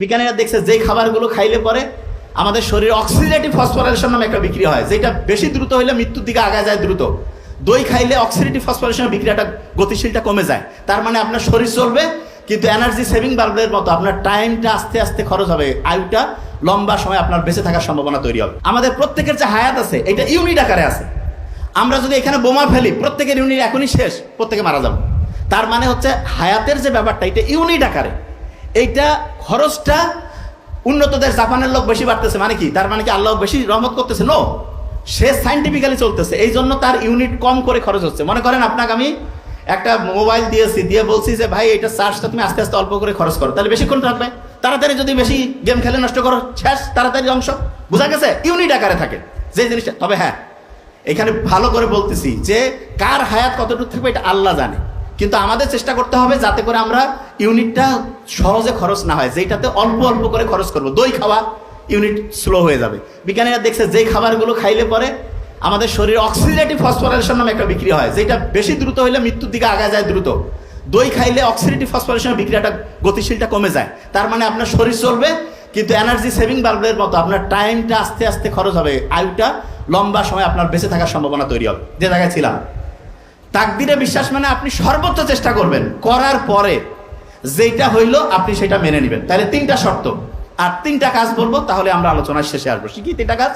বিজ্ঞানীরা দেখছে যে খাবারগুলো খাইলে পরে আমাদের শরীরে অক্সিডেটিভ ফসফোরাইলেশন নামে একটা বিক্রিয়া হয়, যেটা বেশি দ্রুত হইলে মৃত্যুর দিকে আগায় যায় দ্রুত। দই খাইলে অক্সিডেটিভ ফসফোরাইলেশনের বিক্রিয়াটা গতিশীলটা কমে যায়। তার মানে আপনার শরীর চলবে, কিন্তু এনার্জি সেভিং বাল্বের মতো আপনার টাইমটা আস্তে আস্তে খরচ হবে, আয়ুটা লম্বা সময় আপনার বেঁচে থাকার সম্ভাবনা তৈরি হবে। আমাদের প্রত্যেকের যে হায়াত আছে এটা ইউনিট আকারে আছে। আমরা যদি এখানে বোমা ফেলি প্রত্যেকের ইউনিট এখনই শেষ, প্রত্যেকে মারা যাবো। তার মানে হচ্ছে হায়াতের যে ব্যাপারটা এটা ইউনিট আকারে, এইটা খরচটা উন্নত দেশ জাপানের লোক বেশি বাড়তেছে, মানে কি তার মানে কি আল্লাহ বেশি রহমত করতেছে? নো, সে সাইন্টিফিক্যালি চলতেছে, এই জন্য তার ইউনিট কম করে খরচ হচ্ছে। মনে করেন আপনাকে আমি একটা মোবাইল দিয়েছি, দিয়ে বলছি যে ভাই এটা চার্জটা তুমি আস্তে আস্তে অল্প করে খরচ করো, তাহলে বেশিক্ষণ থাকবে। তাড়াতাড়ি যদি বেশি গেম খেলে নষ্ট করো, শেষ, তাড়াতাড়ি অংশ। বোঝা গেছে? ইউনিট আকারে থাকে যে জিনিসটা। তবে হ্যাঁ, এখানে ভালো করে বলতেছি যে কার হায়াত কতটুকু থাকবে এটা আল্লাহ জানে, কিন্তু আমাদের চেষ্টা করতে হবে যাতে করে আমরা ইউনিটটা সহজে খরচ না হয়, যেটাতে অল্প অল্প করে খরচ করবো। দই খাওয়া ইউনিট স্লো হয়ে যাবে। বিজ্ঞানীরা দেখছে যে খাবারগুলো খাইলে পরে আমাদের শরীরে অক্সিডেটিভ ফসফোরাইলেশন নামে একটা বিক্রিয়া হয়, যেটা বেশি দ্রুত হইলে মৃত্যুর দিকে আগায় যায় দ্রুত। দই খাইলে অক্সিডেটিভ ফসফোরাইলেশনের বিক্রিয়াটা গতিশীলটা কমে যায়। তার মানে আপনার শরীর চলবে, কিন্তু এনার্জি সেভিং বাল্বের মতো আপনার টাইমটা আস্তে আস্তে খরচ হবে, আয়ুটা লম্বা সময় আপনার বেঁচে থাকার সম্ভাবনা তৈরি হবে। যে জায়গায় ছিলাম, তাকদিরে বিশ্বাস মানে আপনি সর্বোচ্চ চেষ্টা করবেন, করার পরে যেটা হইল আপনি সেটা মেনে নেবেন। তাহলে 3টা শর্ত আর 3টা কাজ বলবো, তাহলে আমরা আলোচনার শেষে আসবো। কি 3টা কাজ?